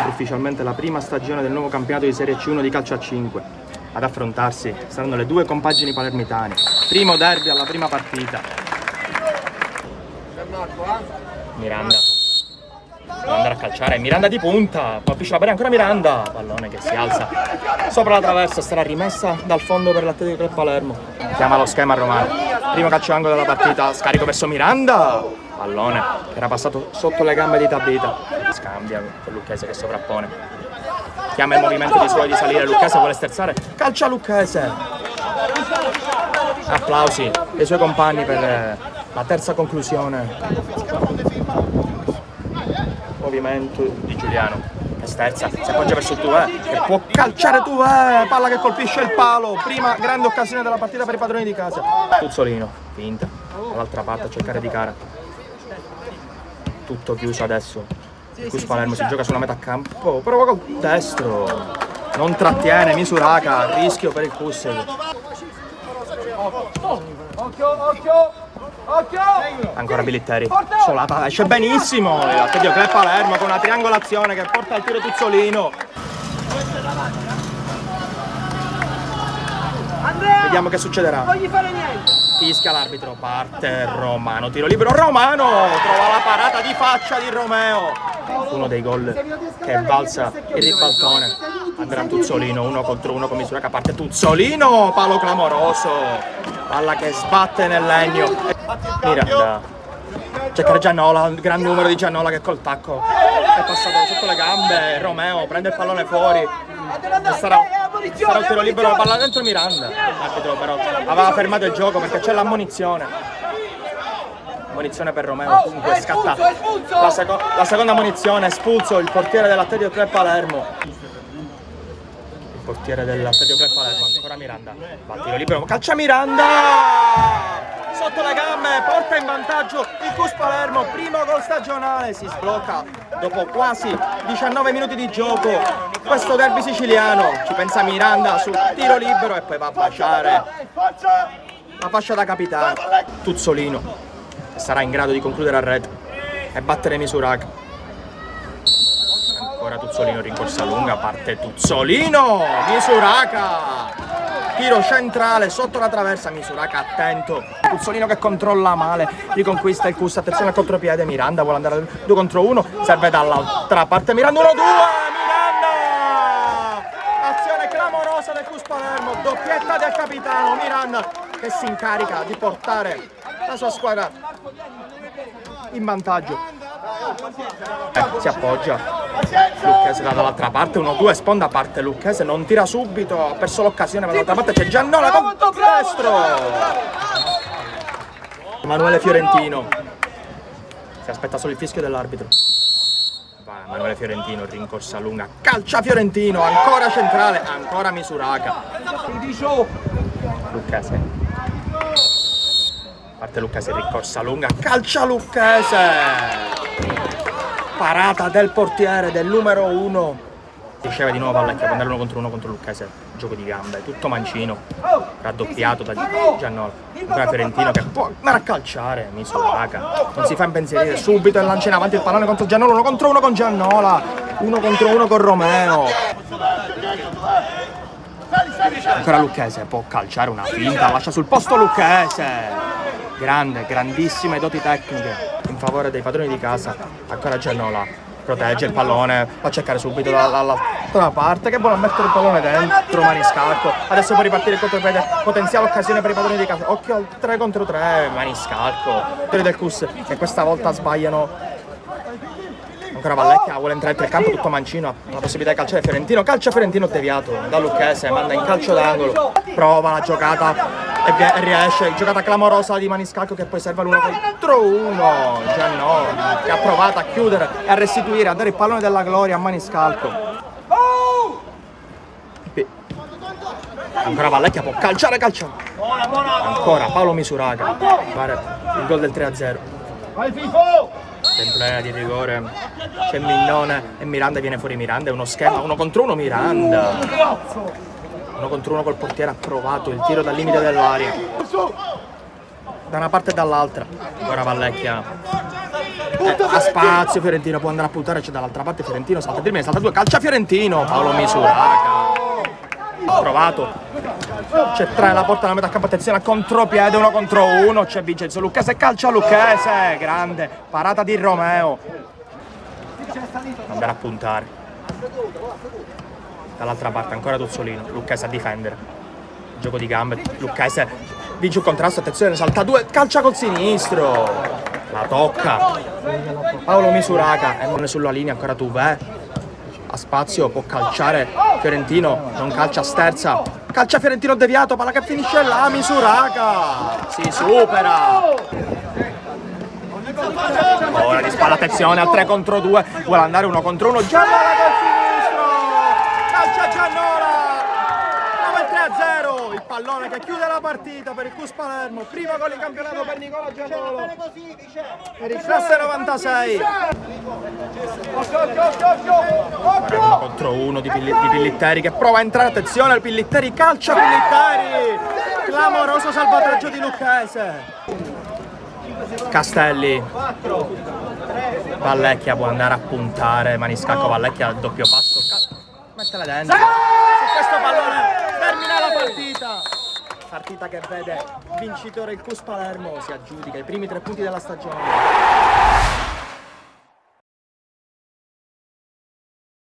apre ufficialmente la prima stagione del nuovo campionato di Serie C1 di calcio a 5. Ad affrontarsi saranno le due compagini palermitane. Primo derby alla prima partita. Miranda. Deve andare a calciare. Miranda di punta. Colpisce la barriera ancora Miranda. Pallone che si alza sopra la traversa. Sarà rimessa dal fondo per l'Atletico Club Palermo. Chiama lo schema Romano. Primo calcio d'angolo della partita. Scarico verso Miranda. Pallone che era passato sotto le gambe di Tabita. Scambia con Lucchese che sovrappone. Chiama il movimento di suolo di salire. Lucchese vuole sterzare. Calcia Lucchese. Applausi ai suoi compagni per la terza conclusione. Movimento di Giuliano che sterza, si appoggia verso Tuve che può calciare Tuve, palla che colpisce il palo, prima grande occasione della partita per i padroni di casa. Tuzzolino, finta, dall'altra parte a cercare di cara, tutto chiuso adesso. Il Cus Palermo si gioca sulla metà campo, prova col destro, non trattiene Misuraka, rischio per il Cus. Ancora Bilitteri, Solata esce benissimo, l'Atletico Club Palermo con una triangolazione che porta al tiro Tuzzolino. Vediamo che succederà. Fischia l'arbitro, parte Romano, tiro libero, Romano trova la parata di faccia di Romeo. Uno dei gol che balza il ribaltone. Andrà Tuzzolino, 1 contro 1 con Misuraka, parte Tuzzolino, palo clamoroso, palla che sbatte nel legno. Miranda, cercare Giannola, un gran numero di Giannola che col tacco è passato sotto le gambe. Romeo prende il pallone fuori e sarà un tiro libero, palla dentro Miranda. L'arbitro però aveva fermato il gioco perché c'è l'ammonizione. Ammonizione per Romeo, comunque scatta la seconda ammonizione, espulso il portiere dell'Atletico Club Palermo. Il portiere dell'Atletico Club Palermo, ancora Miranda, va tiro libero, calcia Miranda! Sotto le gambe, porta in vantaggio il Cus Palermo, primo gol stagionale, si sblocca dopo quasi 19 minuti di gioco questo derby siciliano. Ci pensa Miranda sul tiro libero e poi va a baciare la fascia da capitano. Tuzzolino sarà in grado di concludere a rete e battere Misuraka. Ancora Tuzzolino, rincorsa lunga, parte Tuzzolino, Misuraka, tiro centrale sotto la traversa, Misuraka attento, Tuzzolino che controlla male, riconquista il Cus, attenzione al contropiede, Miranda vuole andare al 2 contro 1, serve dall'altra parte Miranda, 1-2, Miranda! Azione clamorosa del Cus Palermo, doppietta del capitano, Miranda che si incarica di portare la sua squadra in vantaggio. Si appoggia Lucchese dall'altra parte, 1-2, sponda parte Lucchese, non tira subito, ha perso l'occasione, per l'altra parte c'è Giannola con destro. Emanuele Fiorentino si aspetta solo il fischio dell'arbitro. Va Emanuele Fiorentino, rincorsa lunga, calcia Fiorentino, ancora centrale, ancora Misuraka. Lucchese, parte Lucchese, rincorsa lunga, calcia Lucchese, parata del portiere del numero 1. Riceve di nuovo palla che può andare 1 contro Lucchese, gioco di gambe, tutto mancino, raddoppiato da Giannola. Ancora Fiorentino che può andare a calciare, Misuraka non si fa impensierire, subito e lancia in avanti il pallone contro Giannola, 1 contro 1 con Giannola, 1 contro 1 con Romeo. Ancora Lucchese può calciare una finta, lascia sul posto Lucchese. Grande, grandissime doti tecniche in favore dei padroni di casa. Ancora Giannola protegge il pallone, va a cercare subito dall'altra parte che vuole mettere il pallone dentro Maniscalco. Adesso può ripartire il contropiede, potenziale occasione per i padroni di casa. Occhio al 3 contro 3, Maniscalco, quelli del Cus che questa volta sbagliano. Ancora Vallecchia vuole entrare nel campo, tutto mancino, ha la possibilità di calciare Fiorentino, calcia Fiorentino deviato da Lucchese, manda in calcio d'angolo, prova la giocata e riesce, giocata clamorosa di Maniscalco che poi serve all'1 contro 1, Giannola che ha provato a chiudere e a restituire, a dare il pallone della gloria a Maniscalco. Ancora Vallecchia può calciare, ancora Paolo Misuraka, fare il gol del 3-0. Dentro l'area di rigore c'è Mignone e Miranda, viene fuori Miranda, è uno schema 1 contro 1 Miranda, 1 contro 1 col portiere, ha provato il tiro dal limite dell'area. da una parte e dall'altra. Ora Vallecchia ha spazio, Fiorentino può andare a puntare, c'è dall'altra parte Fiorentino, salta Dirmine, salta 2, calcia Fiorentino, Paolo Misuraca. Provato, c'è 3 alla porta della metà campo, attenzione a contropiede, 1 contro 1, c'è Vincenzo Lucchese, calcia Lucchese, grande, parata di Romeo. Andare a puntare. Dall'altra parte ancora Tuzzolino, Lucchese a difendere. Gioco di gambe, Lucchese vince un contrasto, attenzione, salta 2, calcia col sinistro. La tocca Paolo Misuraca e non è sulla linea ancora Tuve. Ha spazio, può calciare Fiorentino, non calcia a sterza. Calcia Fiorentino deviato, palla che finisce là, Misuraca. Si supera. Ora di spalla, attenzione al 3 contro 2, vuole andare 1 contro 1, Giannola col sinistro, calcia Giannola, trova il 3-0, il pallone che chiude la partita per il Cus Palermo, primo gol in campionato per Nicola Giannola, per il classe 96. 1 contro 1 di Pillitteri che prova a entrare, attenzione al Pillitteri, calcia Pillitteri, clamoroso salvataggio di Lucchese. Castelli, Vallecchia può andare a puntare, Maniscalco, Vallecchia al doppio passo, mettela dentro, su questo pallone termina la partita che vede vincitore il Cus Palermo, si aggiudica i primi 3 punti della stagione.